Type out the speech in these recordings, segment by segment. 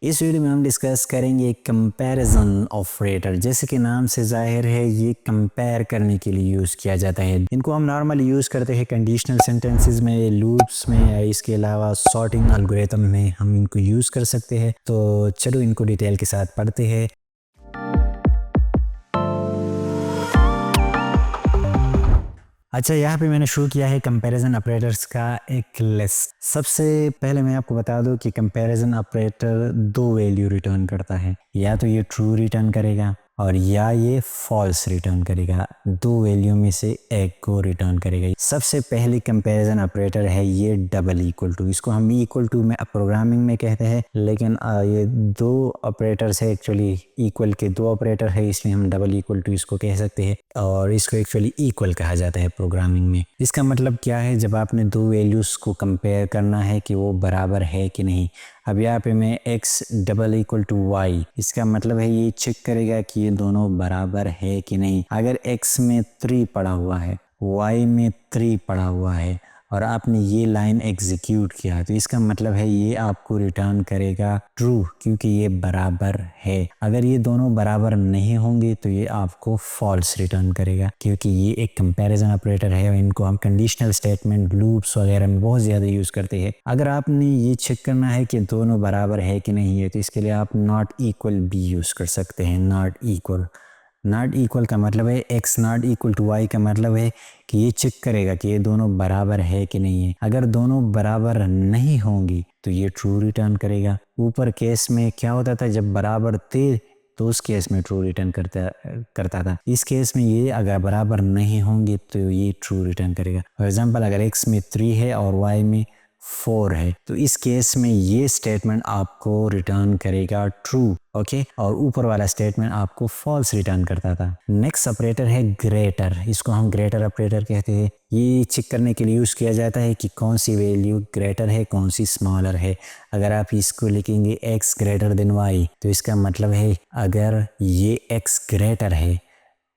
इस वीडियो में हम डिस्कस करेंगे कंपैरिजन ऑपरेटर। जैसे कि नाम से जाहिर है ये कंपेयर करने के लिए यूज़ किया जाता है। इनको हम नॉर्मली यूज़ करते हैं कंडीशनल सेंटेंसेस में, लूप्स में, या इसके अलावा सॉर्टिंग एल्गोरिथम में हम इनको यूज़ कर सकते हैं। तो चलो इनको डिटेल के साथ पढ़ते हैं। अच्छा, यहाँ पे मैंने शुरू किया है कंपैरिजन ऑपरेटर्स का एक लिस्ट। सबसे पहले मैं आपको बता दूं कि कंपैरिजन ऑपरेटर दो वैल्यू रिटर्न करता है, या तो ये ट्रू रिटर्न करेगा और या ये फॉल्स रिटर्न करेगा। दो वैल्यू में से एक को रिटर्न करेगा। सबसे पहली कंपैरिजन ऑपरेटर है ये डबल इक्वल टू। इसको हम इक्वल टू में प्रोग्रामिंग में कहते हैं, लेकिन ये दो ऑपरेटर्स है। एक्चुअली इक्वल के दो ऑपरेटर है, इसलिए हम डबल इक्वल टू इसको कह सकते हैं, और इसको एक्चुअली इक्वल कहा जाता है प्रोग्रामिंग में। इसका मतलब क्या है, जब आपने दो वैल्यूज को कंपेयर करना है कि वो बराबर है कि नहीं। अब यहाँ पे मैं x double equal to y, इसका मतलब है ये चेक करेगा कि ये दोनों बराबर है कि नहीं। अगर x में 3 पड़ा हुआ है, y में 3 पड़ा हुआ है, और आपने ये लाइन एग्जीक्यूट किया, तो इसका मतलब है ये आपको रिटर्न करेगा ट्रू, क्योंकि ये बराबर है। अगर ये दोनों बराबर नहीं होंगे तो ये आपको फॉल्स रिटर्न करेगा, क्योंकि ये एक कंपैरिजन ऑपरेटर है और इनको हम कंडीशनल स्टेटमेंट, लूप्स वगैरह में बहुत ज़्यादा यूज़ करते हैं। अगर आपने ये चेक करना है कि दोनों बराबर है कि नहीं है, तो इसके लिए आप नॉट इक्वल भी यूज़ कर सकते हैं। नॉट इक्वल, नॉट इक्वल का मतलब है x not equal to y का मतलब है कि ये चेक करेगा कि ये दोनों बराबर है कि नहीं है। अगर दोनों बराबर नहीं होंगी तो ये ट्रू रिटर्न करेगा। ऊपर केस में क्या होता था, जब बराबर थे तो उस केस में ट्रू रिटर्न करता था। इस केस में ये अगर बराबर नहीं होंगे तो ये ट्रू रिटर्न करेगा। फॉर एग्जाम्पल, अगर x में 3 है और y में 4 है, तो इस केस में ये स्टेटमेंट आपको रिटर्न करेगा ट्रू, ओके, और ऊपर वाला स्टेटमेंट आपको फॉल्स रिटर्न करता था। नेक्स्ट ऑपरेटर है ग्रेटर। इसको हम ग्रेटर ऑपरेटर कहते हैं। ये चेक करने के लिए यूज़ किया जाता है कि कौन सी वैल्यू ग्रेटर है, कौन सी स्मॉलर है। अगर आप इसको लिखेंगे x ग्रेटर देन y, तो इसका मतलब है अगर ये x ग्रेटर है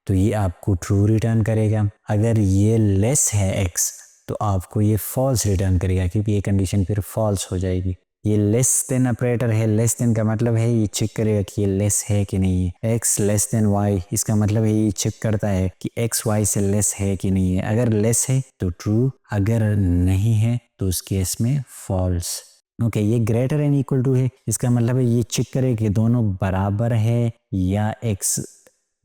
तो ये आपको ट्रू रिटर्न करेगा। अगर ये लेस है x, तो आपको ये फॉल्स रिटर्न करेगा, क्योंकि ये कंडीशन फिर फॉल्स हो जाएगी। ये लेस देन ऑपरेटर है। लेस देन का मतलब है ये चेक करेगा कि ये लेस है कि नहीं है। x लेस देन y, इसका मतलब है ये चेक करता है कि x y से लेस है कि नहीं है। अगर लेस है तो ट्रू, अगर नहीं है तो उस केस में फॉल्स। ओके, ये ग्रेटर एंड इक्वल टू है। इसका मतलब है ये चेक करे कि दोनों बराबर है या x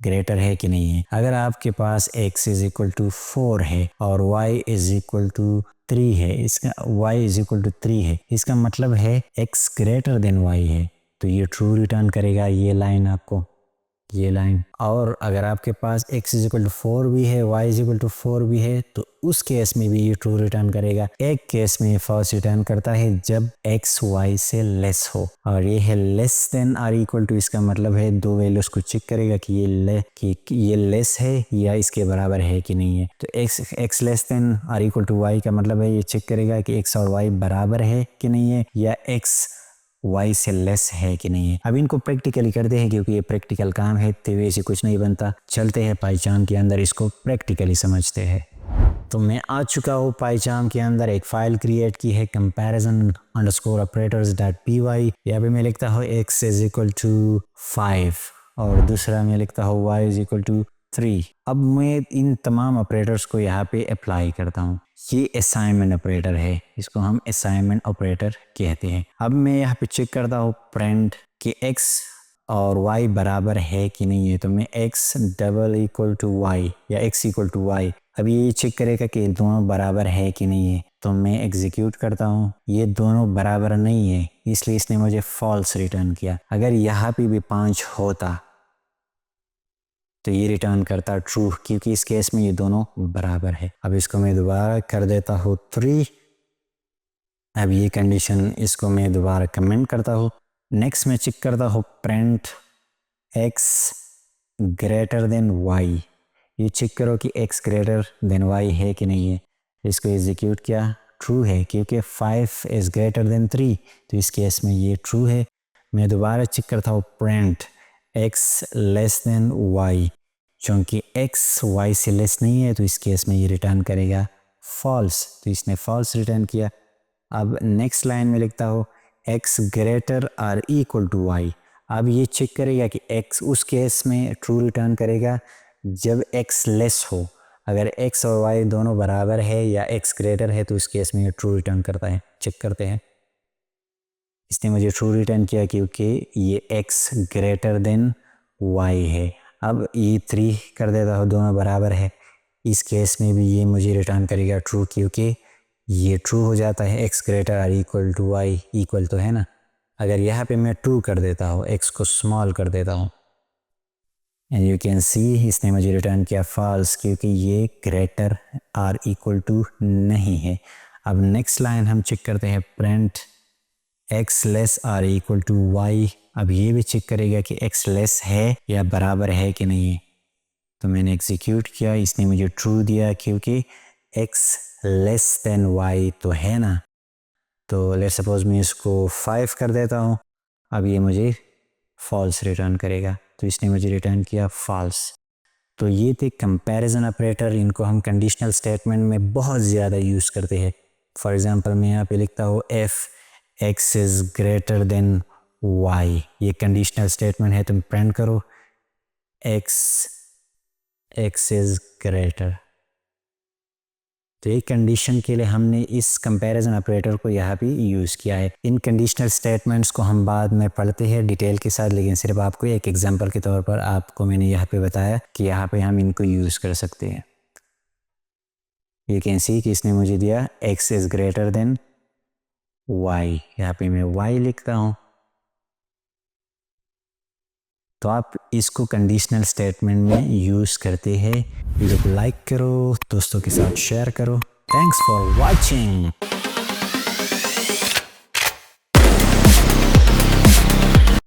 ग्रेटर है कि नहीं है। अगर आपके पास x इज इक्वल टू 4 है और y इज इक्वल टू 3 है, इसका y इज इक्वल टू 3 है, इसका मतलब है x ग्रेटर देन y है, तो ये ट्रू रिटर्न करेगा। ये लाइन आपको, ये लाइन। और अगर आपके पास x इज इक्वल टू 4 भी है, y इज इक्वल टू 4 भी है, तो उस केस में भी ये ट्रू रिटर्न करेगा। एक केस में फॉल्स रिटर्न करता है जब x y से लेस हो, और ये है less than or equal to. इसका मतलब है दो वैल्यूज को चेक करेगा कि ये लेस है या इसके बराबर है कि नहीं है। तो x less than or equal to y का मतलब है ये चेक करेगा कि x और y बराबर है कि नहीं है, या x y से लेस है कि नहीं है। अब इनको प्रैक्टिकली करते हैं, क्योंकि ये प्रैक्टिकल काम है, तेवे से कुछ नहीं बनता। चलते हैं पाइचाम के अंदर, इसको प्रैक्टिकली समझते हैं। तो मैं आ चुका हूँ पाइचाम के अंदर। एक फाइल क्रिएट की है comparison_operators.py। यहाँ पे मैं लिखता हूँ x इज इक्वल टू 5 और दूसरा मैं लिखता हूँ y इज इक्वल टू 3। अब मैं इन तमाम ऑपरेटर्स को यहाँ पे अप्लाई करता हूँ। ये असाइनमेंट ऑपरेटर है, इसको हम असाइनमेंट ऑपरेटर कहते हैं। अब मैं यहाँ पे चेक करता हूँ प्रिंट कि x और y बराबर है कि नहीं है। तो मैं x double equal to y या x इक्वल टू y, अब ये चेक करेगा कि दोनों बराबर है कि नहीं है। तो मैं एग्जीक्यूट करता हूँ, ये दोनों बराबर नहीं है, इसलिए इसने मुझे फॉल्स रिटर्न किया। अगर यहाँ पे भी 5 होता तो ये रिटर्न करता ट्रू, क्योंकि इस केस में ये दोनों बराबर है। अब इसको मैं दोबारा कर देता हूँ 3। अब ये कंडीशन, इसको मैं दोबारा कमेंट करता हूँ। नेक्स्ट में चेक करता हूँ print x greater than y। ये चेक करो कि x ग्रेटर देन y है कि नहीं है। इसको एग्जीक्यूट किया, ट्रू है, क्योंकि 5 इज ग्रेटर देन 3, तो इस केस में ये ट्रू है। मैं दोबारा चेक करता हूँ print x less then y, चूँकि x y से लेस नहीं है, तो इस केस में ये रिटर्न करेगा फॉल्स, तो इसने फॉल्स रिटर्न किया। अब नेक्स्ट लाइन में लिखता हूँ x greater or equal to y। अब ये चेक करेगा कि x उस केस में ट्रू रिटर्न करेगा जब x लेस हो। अगर x और y दोनों बराबर है या x ग्रेटर है तो उस केस में ये ट्रू रिटर्न करता है। चेक करते हैं। इसने मुझे ट्रू रिटर्न किया क्योंकि ये x ग्रेटर देन y है। अब ये 3 कर देता हो, दोनों बराबर है। इस केस में भी ये मुझे रिटर्न करेगा ट्रू क्योंकि ये ट्रू हो जाता है x greater or equal to y equal तो है ना। अगर यहाँ पे मैं ट्रू कर देता हूँ, x को स्मॉल कर देता हूँ, एंड यू कैन सी इसने मुझे रिटर्न किया फॉल्स क्योंकि ये ग्रेटर आर इक्वल टू नहीं है। अब नेक्स्ट लाइन हम चेक करते हैं print x less or equal to y. अब ये भी चेक करेगा कि x लेस है या बराबर है कि नहीं है। तो मैंने एग्जीक्यूट किया, इसने मुझे ट्रू दिया क्योंकि x लेस देन y तो है ना। तो लेट्स सपोज मैं इसको 5 कर देता हूँ। अब ये मुझे फॉल्स रिटर्न करेगा, तो इसने मुझे रिटर्न किया फॉल्स। तो ये थे कंपैरिजन ऑपरेटर। इनको हम कंडीशनल स्टेटमेंट में बहुत ज़्यादा यूज़ करते हैं। फॉर एग्जांपल मैं यहाँ पे लिखता हूँ f x is greater than y। ये कंडीशनल स्टेटमेंट है, तुम प्रिंट करो x इज़ ग्रेटर। तो एक कंडीशन के लिए हमने इस कंपैरिजन ऑपरेटर को यहाँ पे यूज़ किया है। इन कंडीशनल स्टेटमेंट्स को हम बाद में पढ़ते हैं डिटेल के साथ, लेकिन सिर्फ आपको एक एग्जांपल के तौर पर आपको मैंने यहाँ पे बताया कि यहाँ पे हम इनको यूज़ कर सकते हैं। यू कैन सी कि इसने मुझे दिया x is greater than y। यहाँ पे मैं y लिखता हूँ। तो आप इसको कंडीशनल स्टेटमेंट में यूज़ करते हैं। वीडियो को लाइक करो, दोस्तों के साथ शेयर करो। Thanks for watching.